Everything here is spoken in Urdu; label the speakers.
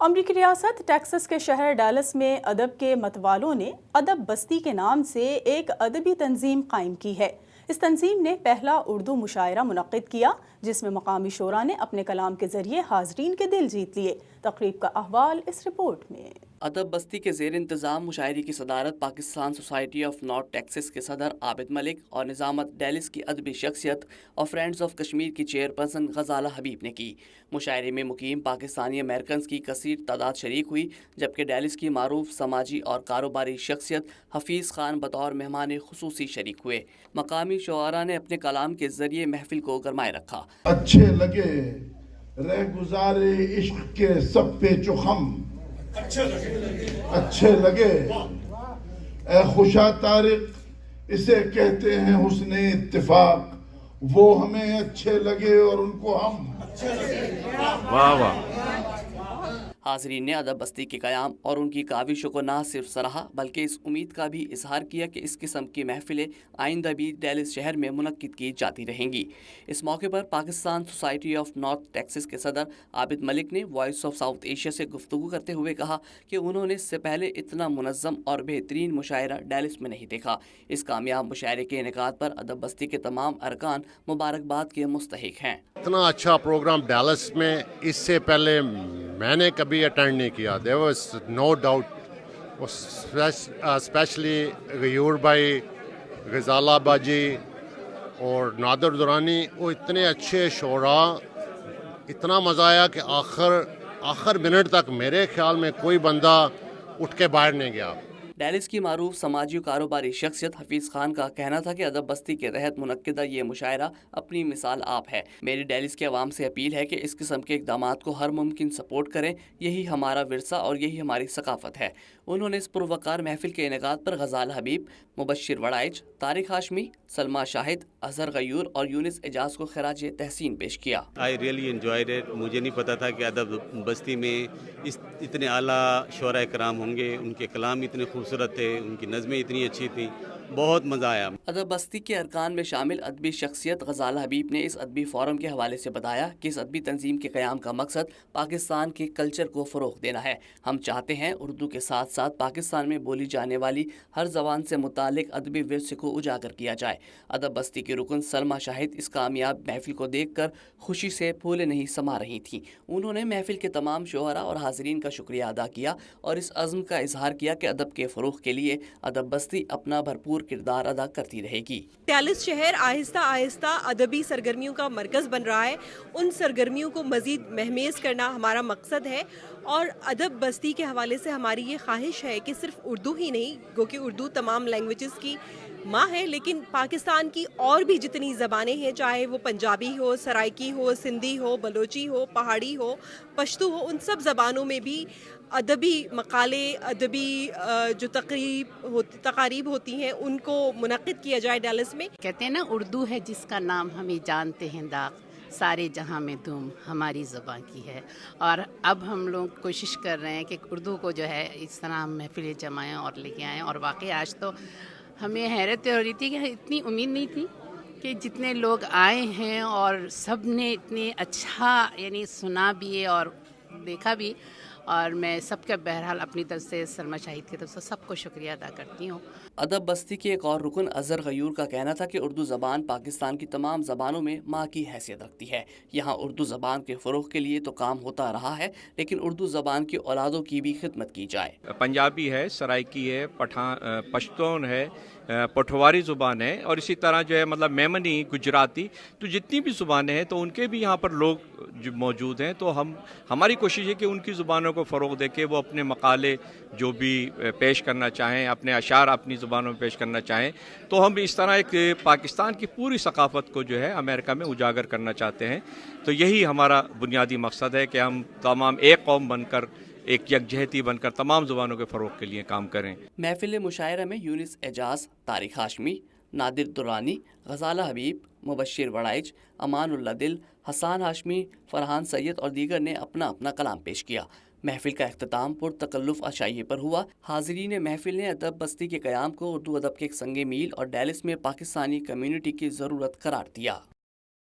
Speaker 1: امریکی ریاست ٹیکساس کے شہر ڈیلس میں ادب کے متوالوں نے ادب بستی کے نام سے ایک ادبی تنظیم قائم کی ہے۔ اس تنظیم نے پہلا اردو مشاعرہ منعقد کیا جس میں مقامی شعراء نے اپنے کلام کے ذریعے حاضرین کے دل جیت لیے۔ تقریب کا احوال اس رپورٹ میں۔
Speaker 2: ادب بستی کے زیر انتظام مشاعرے کی صدارت Pakistan society of North Texas کے صدر عابد ملک اور نظامت ڈیلس کی ادبی شخصیت اور فرینڈز آف کشمیر کی چیئرپرسن غزالہ حبیب نے کی۔ مشاعرے میں مقیم پاکستانی امریکنز کی کثیر تعداد شریک ہوئی، جبکہ ڈیلس کی معروف سماجی اور کاروباری شخصیت حفیظ خان بطور مہمان خصوصی شریک ہوئے۔ مقامی شعراء نے اپنے کلام کے ذریعے محفل کو گرمائے رکھا۔
Speaker 3: اچھے لگے رہ گزارے عشق کے سب پہ چخم، اچھے لگے اے خوشا طارق، اسے کہتے ہیں حسن اتفاق، وہ ہمیں اچھے لگے اور ان کو ہم۔
Speaker 2: واہ واہ۔ حاضرین نے ادب بستی کے قیام اور ان کی کاوشوں کو نہ صرف سراہا بلکہ اس امید کا بھی اظہار کیا کہ اس قسم کی محفلیں آئندہ بھی ڈیلس شہر میں منعقد کی جاتی رہیں گی۔ اس موقع پر Pakistan society of North Texas کے صدر عابد ملک نے وائس آف ساؤتھ ایشیا سے گفتگو کرتے ہوئے کہا کہ انہوں نے اس سے پہلے اتنا منظم اور بہترین مشاعرہ ڈیلس میں نہیں دیکھا۔ اس کامیاب مشاعرے کے انعقاد پر ادب بستی کے تمام ارکان مبارکباد کے مستحق ہیں۔
Speaker 4: اتنا اچھا پروگرام ڈیلس میں اس سے پہلے میں نے کبھی اٹینڈ نہیں کیا۔ There was no doubt, especially Ghayoor بھائی، غزالہ باجی اور نادر درانی، وہ اتنے اچھے شعراء، اتنا مزہ آیا کہ آخر منٹ تک میرے خیال میں کوئی بندہ اٹھ کے باہر نہیں گیا۔
Speaker 2: ڈیلس کی معروف سماجی و کاروباری شخصیت حفیظ خان کا کہنا تھا کہ ادب بستی کے تحت منعقدہ یہ مشاعرہ اپنی مثال آپ ہے۔ میری ڈیلس کے عوام سے اپیل ہے کہ اس قسم کے اقدامات کو ہر ممکن سپورٹ کریں، یہی ہمارا ورثہ اور یہی ہماری ثقافت ہے۔ انہوں نے اس پروقار محفل کے انعقاد پر غزالہ حبیب، مبشر وڑائچ، طارق ہاشمی، سلمہ شاہد، اظہر غیور اور یونس اعجاز کو خراج تحسین پیش کیا۔
Speaker 5: I really enjoyed it۔ مجھے نہیں پتا تھا کہ ادب بستی میں اتنے اعلیٰ شعراء کرام ہوں گے، ان کے کلام اتنے خوبصورت تھے، ان کی نظمیں اتنی اچھی تھیں، بہت مزہ آیا۔
Speaker 2: ادب بستی کے ارکان میں شامل ادبی شخصیت غزالہ حبیب نے اس ادبی فورم کے حوالے سے بتایا کہ اس ادبی تنظیم کے قیام کا مقصد پاکستان کے کلچر کو فروغ دینا ہے۔ ہم چاہتے ہیں اردو کے ساتھ ساتھ پاکستان میں بولی جانے والی ہر زبان سے متعلق ادبی ورثے کو اجاگر کیا جائے۔ ادب بستی کی رکن سلمہ شاہد اس کامیاب محفل کو دیکھ کر خوشی سے پھولے نہیں سما رہی تھیں۔ انہوں نے محفل کے تمام شعراء اور حاضرین کا شکریہ ادا کیا اور اس عزم کا اظہار کیا کہ ادب کے فروغ کے لیے ادب بستی اپنا بھرپور کردار ادا کرتی رہے گی۔
Speaker 6: ڈیلس شہر آہستہ آہستہ ادبی سرگرمیوں کا مرکز بن رہا ہے۔ ان سرگرمیوں کو مزید مہمیز کرنا ہمارا مقصد ہے اور ادب بستی کے حوالے سے ہماری یہ خواہش ہے کہ صرف اردو ہی نہیں، کیونکہ اردو تمام لینگویجز کی ماں ہے، لیکن پاکستان کی اور بھی جتنی زبانیں ہیں، چاہے وہ پنجابی ہو، سرائکی ہو، سندھی ہو، بلوچی ہو، پہاڑی ہو، پشتو ہو، ان سب زبانوں میں بھی ادبی مقالے، ادبی جو تقاریب ہوتی ہیں ان کو منعقد کیا جائے ڈیلس میں۔
Speaker 7: کہتے ہیں نا، اردو ہے جس کا نام ہمیں جانتے ہیں داغ، سارے جہاں میں دھوم ہماری زبان کی ہے۔ اور اب ہم لوگ کوشش کر رہے ہیں کہ اردو کو جو ہے اس طرح ہم محفل جمائیں اور لے کے آئیں، اور واقعی آج تو ہمیں حیرت ہو رہی تھی کہ اتنی امید نہیں تھی کہ جتنے لوگ آئے ہیں اور سب نے اتنے اچھا یعنی سنا بھی اور دیکھا بھی، اور میں سب کے بہرحال اپنی طرف سے سلمہ شاہد کی طرف سے سب کو شکریہ ادا کرتی ہوں۔
Speaker 2: ادب بستی کے ایک اور رکن اظہر غیور کا کہنا تھا کہ اردو زبان پاکستان کی تمام زبانوں میں ماں کی حیثیت رکھتی ہے۔ یہاں اردو زبان کے فروغ کے لیے تو کام ہوتا رہا ہے، لیکن اردو زبان کی اولادوں کی بھی خدمت کی جائے۔
Speaker 8: پنجابی ہے، سرائکی ہے، پشتون ہے، پٹھواری زبان ہے، اور اسی طرح جو ہے مطلب میمنی، گجراتی، تو جتنی بھی زبانیں ہیں تو ان کے بھی یہاں پر لوگ جو موجود ہیں، تو ہماری کوشش ہے کہ ان کی زبانوں کو فروغ دے کے وہ اپنے مقالے جو بھی پیش کرنا چاہیں، اپنے اشعار اپنی زبانوں میں پیش کرنا چاہیں، تو ہم اس طرح ایک پاکستان کی پوری ثقافت کو جو ہے امریکہ میں اجاگر کرنا چاہتے ہیں۔ تو یہی ہمارا بنیادی مقصد ہے کہ ہم تمام ایک قوم بن کر، ایک یکجہتی بن کر تمام زبانوں کے فروغ کے لیے کام کریں۔
Speaker 2: محفل مشاعرہ میں یونس اعجاز، طارق ہاشمی، نادر درانی، غزالہ حبیب، مبشر وڑائچ، امان اللہ دل، حسان ہاشمی، فرحان سید اور دیگر نے اپنا اپنا کلام پیش کیا۔ محفل کا اختتام پرتکلف عشائیے پر ہوا۔ حاضرین محفل نے ادب بستی کے قیام کو اردو ادب کے ایک سنگ میل اور ڈیلس میں پاکستانی کمیونٹی کی ضرورت قرار دیا۔